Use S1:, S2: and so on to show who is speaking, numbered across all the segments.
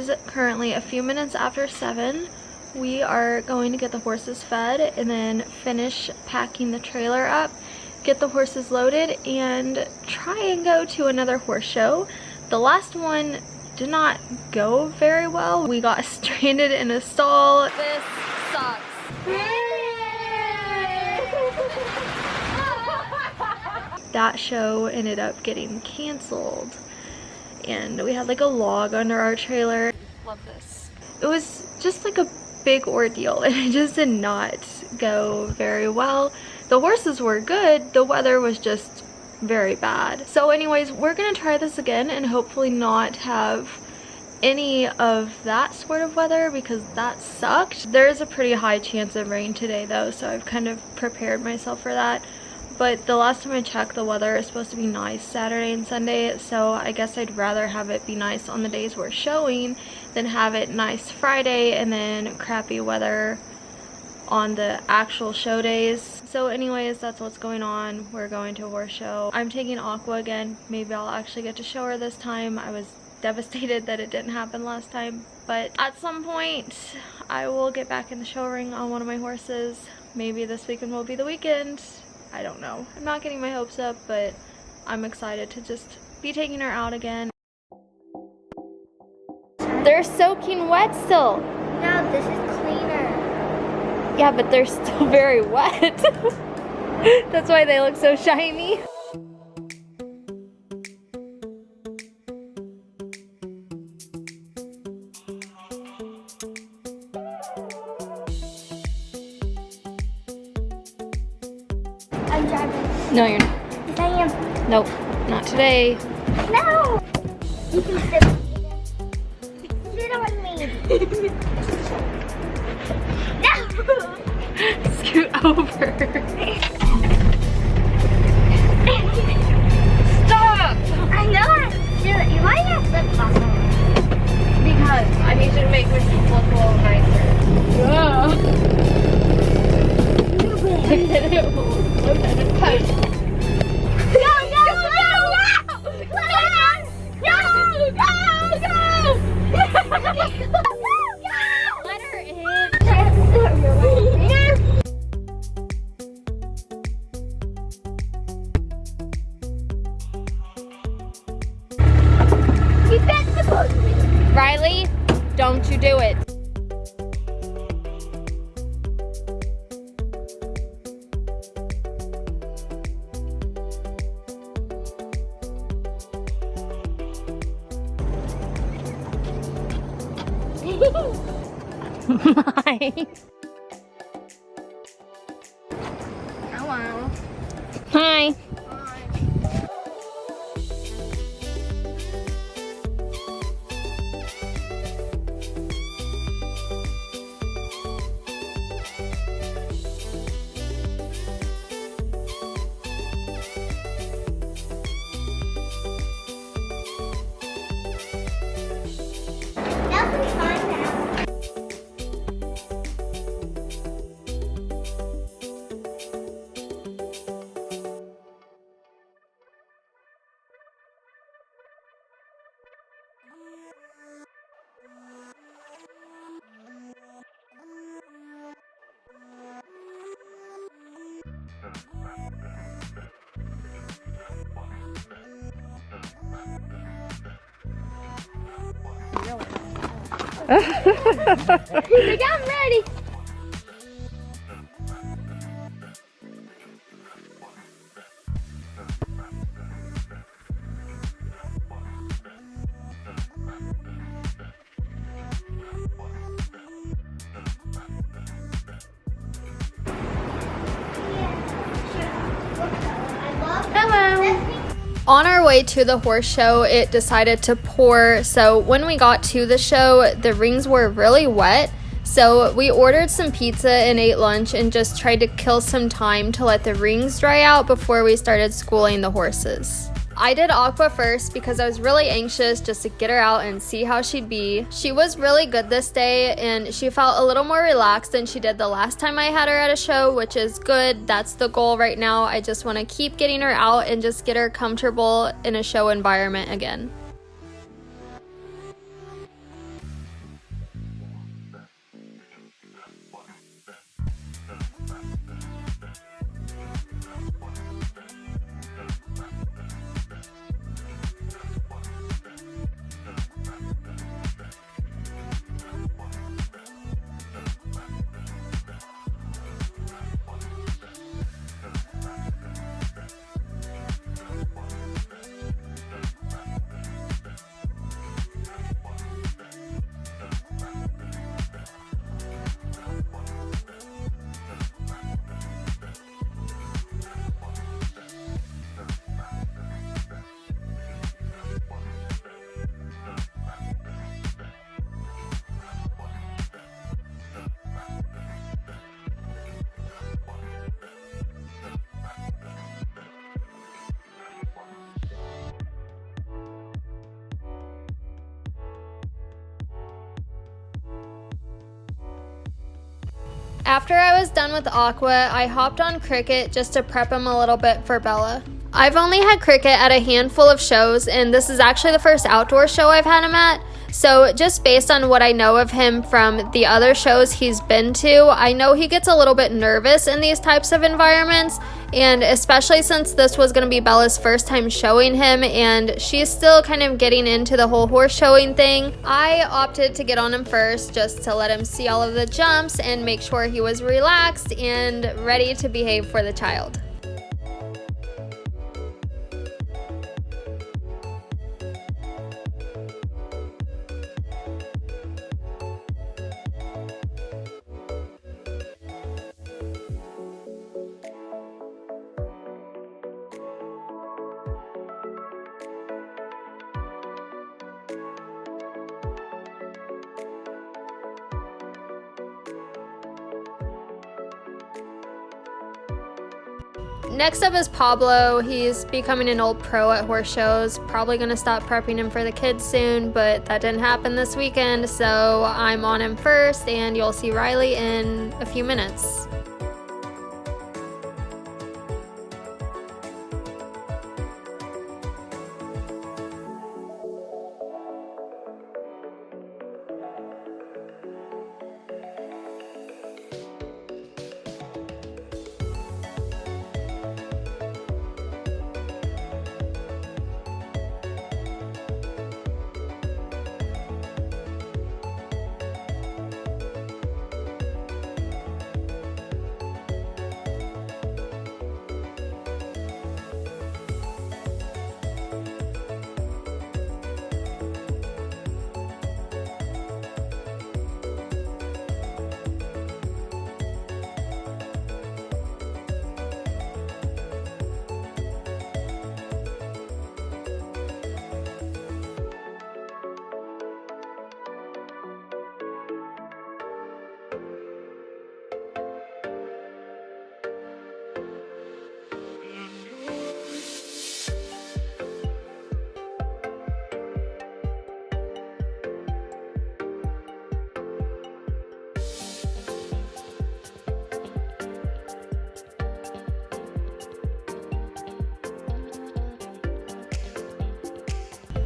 S1: is currently a few minutes after 7. We are going to get the horses fed and then finish packing the trailer up, get the horses loaded, and try and go to another horse show. The last one did not go very well. We got stranded in a stall. This sucks. That show ended up getting canceled, and we had like a log under our trailer. Love this. It was just like a big ordeal, and it just did not go very well. The horses were good, the weather was just very bad. So anyways, we're gonna try this again and hopefully not have any of that sort of weather, because that sucked. There's a pretty high chance of rain today though, so I've kind of prepared myself for that. But the last time I checked, the weather is supposed to be nice Saturday and Sunday, so I guess I'd rather have it be nice on the days we're showing than have it nice Friday and then crappy weather on the actual show days. So anyways, that's what's going on. We're going to a horse show. I'm taking Aqua again. Maybe I'll actually get to show her this time. I was devastated that it didn't happen last time, but at some point I will get back in the show ring on one of my horses. Maybe this weekend will be the weekend. I don't know. I'm not getting my hopes up, but I'm excited to just be taking her out again. They're soaking wet still.
S2: No, this is cleaner.
S1: Yeah, but they're still very wet. That's why they look so shiny.
S2: I'm driving.
S1: No, you're not.
S2: Yes, I am.
S1: Nope, not today.
S2: No! You can sit. Sit on me. No!
S1: Scoot over. Stop!
S2: I know I should. You might have flip-flops on.
S1: Because I need you to make this look a little nicer. Let her in. Riley, don't you do it.
S2: Hello.
S1: Hi.
S2: Like, I'm ready. On our way to the horse show, it decided to pour, so when we got to the show, the rings were really wet. So we ordered some pizza and ate lunch and just tried to kill some time to let the rings dry out before we started schooling the horses. I did Aqua first because I was really anxious just to get her out and see how she'd be. She was really good this day and she felt a little more relaxed than she did the last time I had her at a show, which is good. That's the goal right now. I just want to keep getting her out and just get her comfortable in a show environment again. After I was done with Aqua, I hopped on Cricket just to prep him a little bit for Bella. I've only had Cricket at a handful of shows, and this is actually the first outdoor show I've had him at. So just based on what I know of him from the other shows he's been to, I know he gets a little bit nervous in these types of environments, and especially since this was going to be Bella's first time showing him and she's still kind of getting into the whole horse showing thing, I opted to get on him first just to let him see all of the jumps and make sure he was relaxed and ready to behave for the child. Next up is Pablo. He's becoming an old pro at horse shows. Probably going to stop prepping him for the kids soon, but that didn't happen this weekend, so I'm on him first, and you'll see Riley in a few minutes.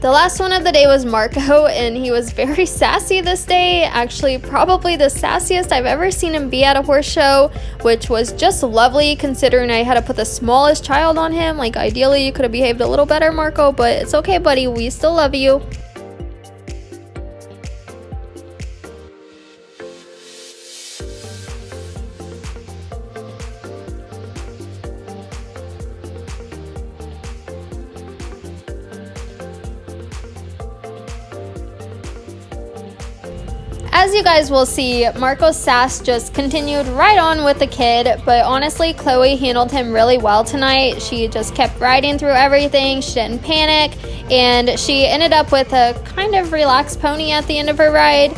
S2: The last one of the day was Marco, and he was very sassy this day. Actually, probably the sassiest I've ever seen him be at a horse show, which was just lovely considering I had to put the smallest child on him. Like, ideally, you could have behaved a little better, Marco, but it's okay, buddy. We still love you. As you guys will see, Marco's sass just continued right on with the kid, but honestly, Chloe handled him really well tonight. She just kept riding through everything, she didn't panic, and she ended up with a kind of relaxed pony at the end of her ride.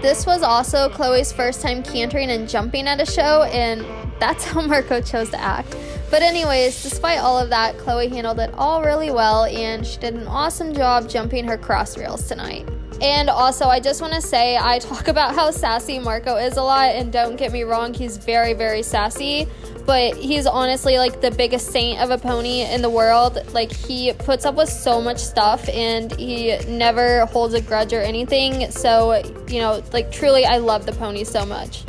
S2: This was also Chloe's first time cantering and jumping at a show, and that's how Marco chose to act. But anyways, despite all of that, Chloe handled it all really well, and she did an awesome job jumping her cross rails tonight. And also, I just want to say, I talk about how sassy Marco is a lot, and don't get me wrong, he's very, very sassy, but he's honestly like the biggest saint of a pony in the world. Like, he puts up with so much stuff, and he never holds a grudge or anything. So, you know, like, truly, I love the pony so much.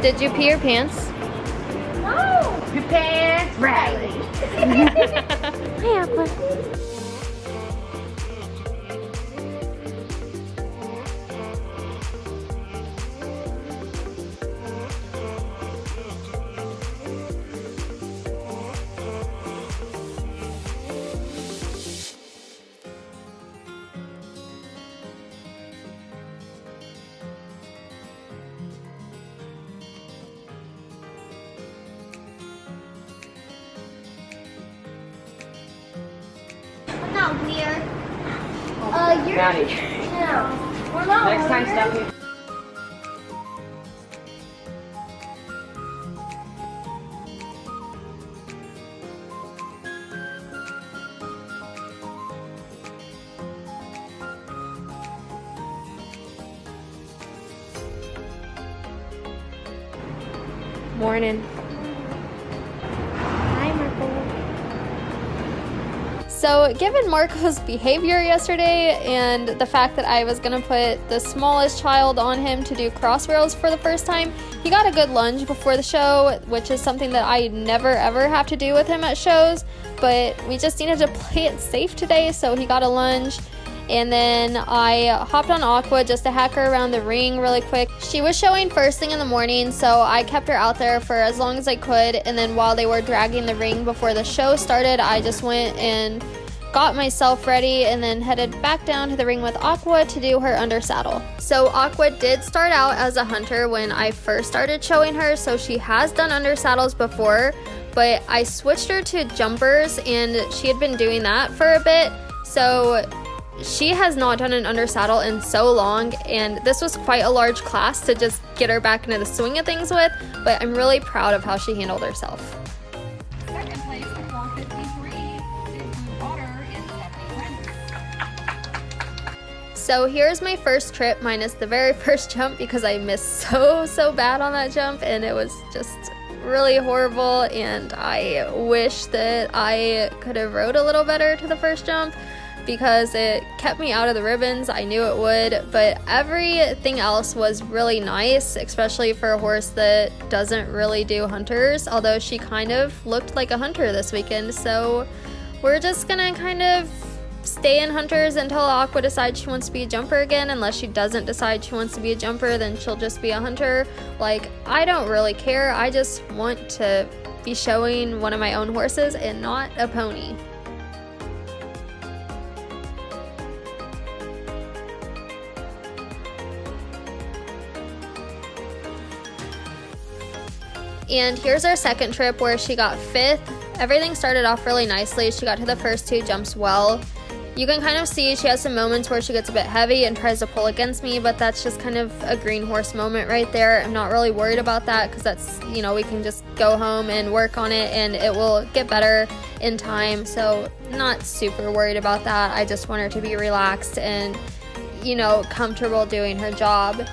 S2: Did you pee your pants?
S3: No! Your pants, Riley.
S2: Hi, Aqua.
S3: here. You're
S4: Maddie.
S3: no. We're not.
S4: Next time, stop here.
S1: Morning. Hi, Marco.
S2: So, given Marco's behavior yesterday and the fact that I was gonna put the smallest child on him to do cross rails for the first time, he got a good lunge before the show, which is something that I never ever have to do with him at shows, but we just needed to play it safe today, so he got a lunge. And then I hopped on Aqua just to hack her around the ring really quick. She was showing first thing in the morning, so I kept her out there for as long as I could. And then while they were dragging the ring before the show started, I just went and got myself ready and then headed back down to the ring with Aqua to do her under saddle. So Aqua did start out as a hunter when I first started showing her, so she has done under saddles before, but I switched her to jumpers and she had been doing that for a bit. So she has not done an under saddle in so long, and this was quite a large class to just get her back into the swing of things with, but I'm really proud of how she handled herself.
S5: Second place with 453 is Blue Water in 70 wins.
S2: So here's my first trip minus the very first jump because I missed so bad on that jump and it was just really horrible, and I wish that I could have rode a little better to the first jump because it kept me out of the ribbons. I knew it would, but everything else was really nice, especially for a horse that doesn't really do hunters, although she kind of looked like a hunter this weekend. So we're just gonna kind of stay in hunters until Aqua decides she wants to be a jumper again. Unless she doesn't decide she wants to be a jumper, then she'll just be a hunter. Like, I don't really care. I just want to be showing one of my own horses and not a pony. And here's our second trip where she got 5th. Everything started off really nicely. She got to the first 2 jumps well. You can kind of see she has some moments where she gets a bit heavy and tries to pull against me, but that's just kind of a green horse moment right there. I'm not really worried about that because that's, you know, we can just go home and work on it and it will get better in time. So not super worried about that. I just want her to be relaxed and, you know, comfortable doing her job.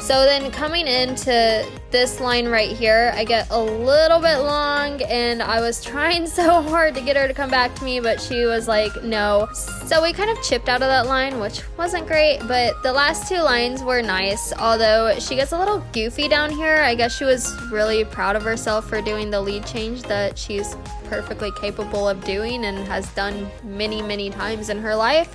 S2: So then coming into this line right here, I get a little bit long and I was trying so hard to get her to come back to me, but she was like, no. So we kind of chipped out of that line, which wasn't great, but the last 2 lines were nice, although she gets a little goofy down here. I guess she was really proud of herself for doing the lead change that she's perfectly capable of doing and has done many times in her life,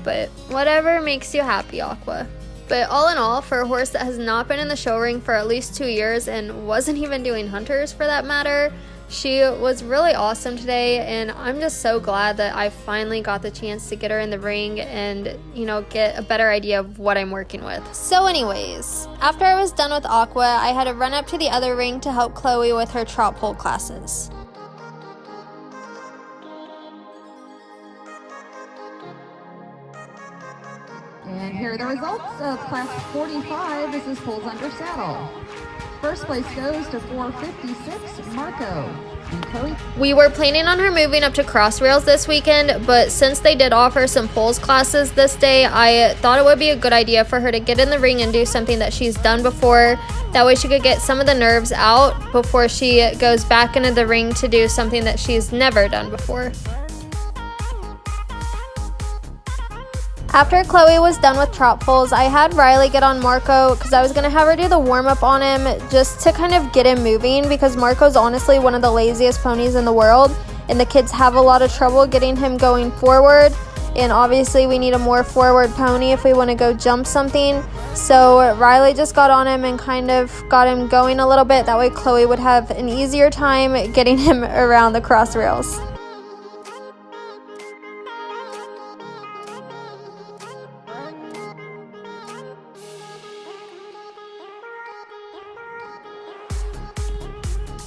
S2: but whatever makes you happy, Aqua. But all in all, for a horse that has not been in the show ring for at least 2 years and wasn't even doing hunters for that matter, she was really awesome today, and I'm just so glad that I finally got the chance to get her in the ring and, you know, get a better idea of what I'm working with. So anyways, after I was done with Aqua, I had to run up to the other ring to help Chloe with her trot pole classes.
S5: And here are the results of Class 45. This is Pulls Under Saddle. First place goes to 456, Marco. And Chloe.
S2: We were planning on her moving up to cross rails this weekend, but since they did offer some poles classes this day, I thought it would be a good idea for her to get in the ring and do something that she's done before. That way she could get some of the nerves out before she goes back into the ring to do something that she's never done before. After Chloe was done with trot poles, I had Riley get on Marco because I was going to have her do the warm-up on him just to kind of get him moving, because Marco's honestly one of the laziest ponies in the world and the kids have a lot of trouble getting him going forward, and obviously we need a more forward pony if we want to go jump something. So Riley just got on him and kind of got him going a little bit. That way Chloe would have an easier time getting him around the cross rails.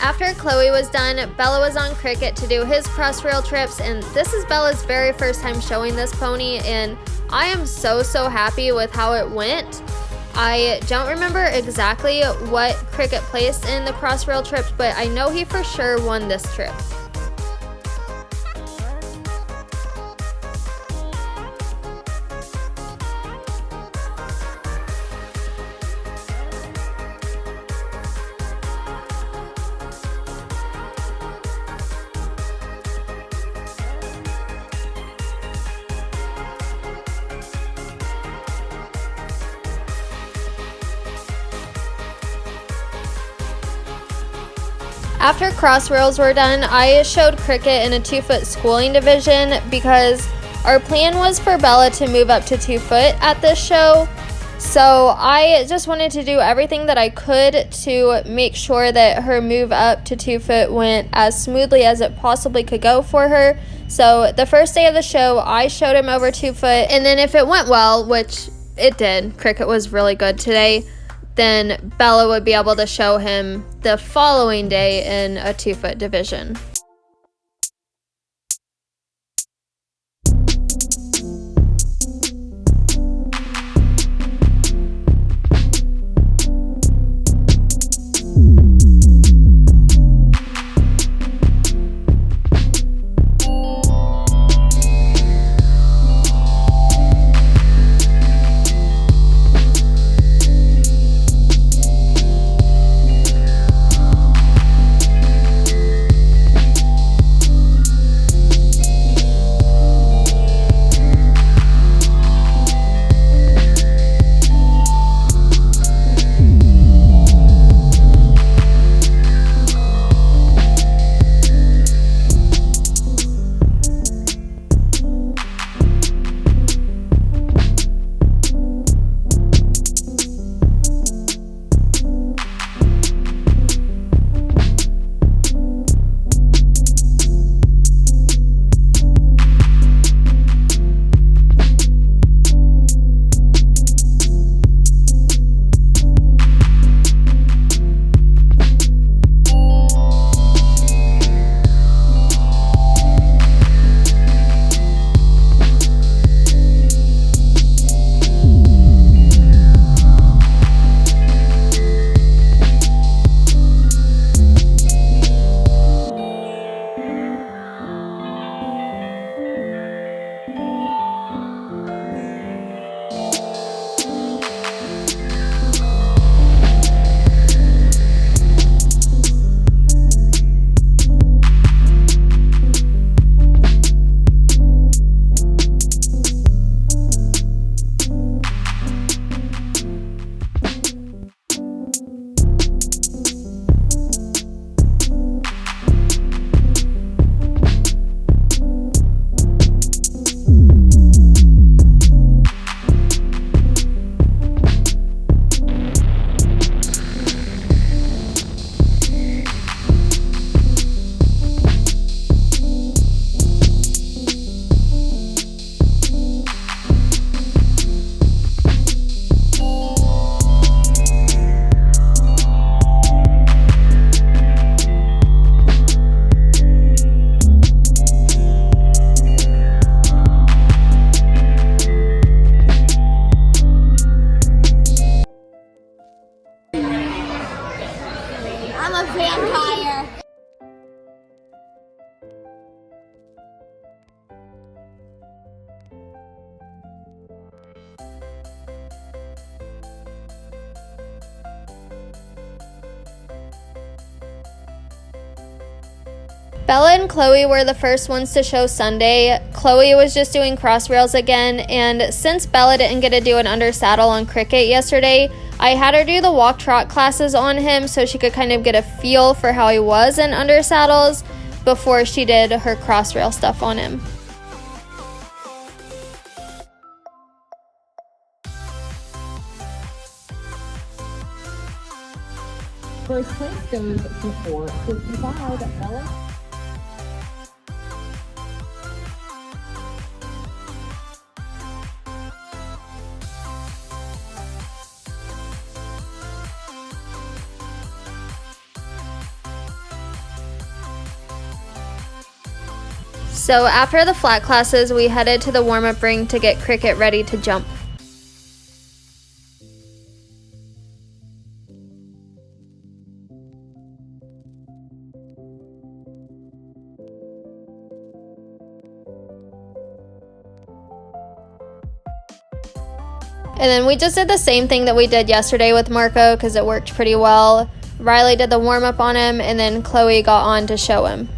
S2: After Chloe was done, Bella was on Cricket to do his cross-rail trips, and this is Bella's very first time showing this pony, and I am so happy with how it went. I don't remember exactly what Cricket placed in the cross-rail trips, but I know he for sure won this trip. After crossrails were done, I showed Cricket in a 2-foot schooling division because our plan was for Bella to move up to 2-foot at this show. So I just wanted to do everything that I could to make sure that her move up to 2-foot went as smoothly as it possibly could go for her. So the first day of the show, I showed him over 2-foot, and then if it went well, which it did, Cricket was really good today, then Bella would be able to show him the following day in a 2-foot division. Bella and Chloe were the first ones to show Sunday. Chloe was just doing cross rails again, and since Bella didn't get to do an under saddle on Cricket yesterday, I had her do the walk trot classes on him so she could kind of get a feel for how he was in under saddles before she did her cross rail stuff on him.
S5: First place goes to 455, Bella.
S2: So after the flat classes, we headed to the warm-up ring to get Cricket ready to jump. And then we just did the same thing that we did yesterday with Marco because it worked pretty well. Riley did the warm-up on him, and then Chloe got on to show him.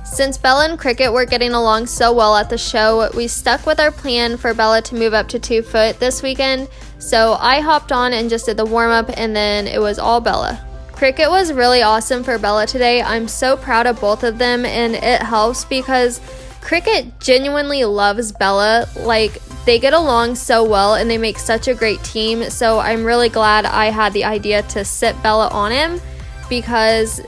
S2: Since Bella and Cricket were getting along so well at the show, we stuck with our plan for Bella to move up to 2 foot this weekend, so I hopped on and just did the warm-up, and then it was all Bella. Cricket was really awesome for Bella today. I'm so proud of both of them, and it helps because Cricket genuinely loves Bella. Like, they get along so well and they make such a great team, so I'm really glad I had the idea to sit Bella on him because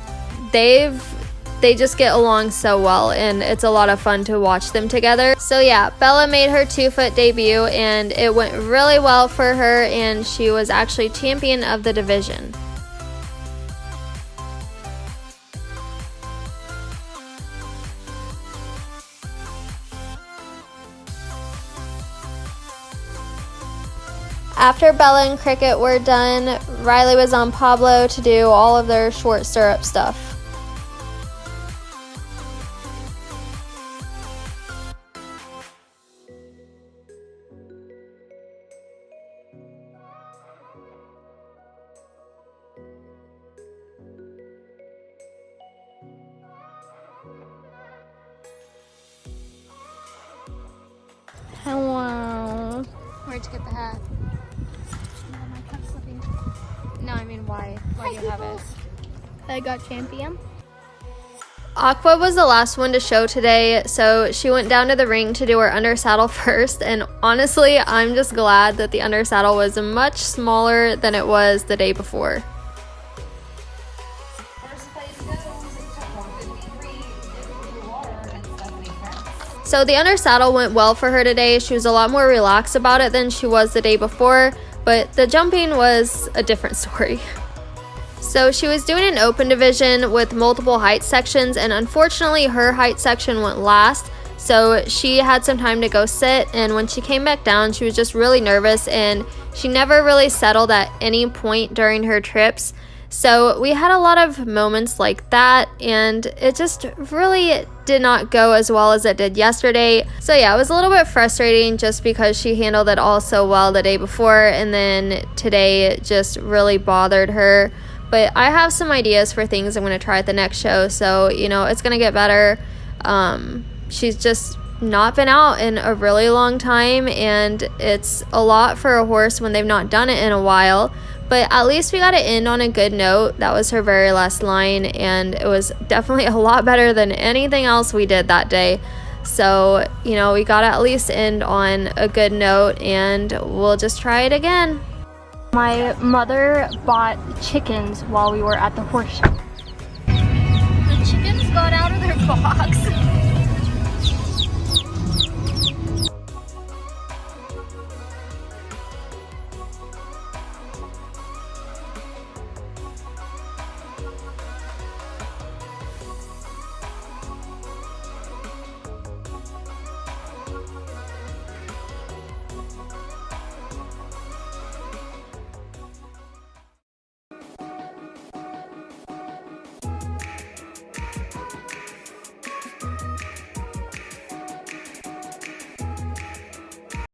S2: they just get along so well, and it's a lot of fun to watch them together. So yeah, Bella made her 2 foot debut, and it went really well for her, and she was actually champion of the division. After Bella and Cricket were done, Riley was on Pablo to do all of their short stirrup stuff.
S1: Hello.
S2: Where'd you get the hat?
S1: My cup's slipping.
S2: No, I mean why? Why do you have it?
S1: I got champion.
S2: Aqua was the last one to show today, so she went down to the ring to do her under saddle first, and honestly, I'm just glad that the under saddle was much smaller than it was the day before. So the under saddle went well for her today. She was a lot more relaxed about it than she was the day before, but the jumping was a different story. So she was doing an open division with multiple height sections, and unfortunately her height section went last, so she had some time to go sit, and when she came back down she was just really nervous, and she never really settled at any point during her trips. So we had a lot of moments like that, and it just really did not go as well as it did yesterday. So yeah, it was a little bit frustrating just because she handled it all so well the day before, and then today it just really bothered her. But I have some ideas for things I'm going to try at the next show, so you know, it's going to get better. She's just not been out in a really long time, and it's a lot for a horse when they've not done it in a while. But at least we got to end on a good note. That was her very last line, and it was definitely a lot better than anything else we did that day. So, you know, we got to at least end on a good note, and we'll just try it again.
S1: My mother bought chickens while we were at the horse show.
S3: The chickens got out of their box.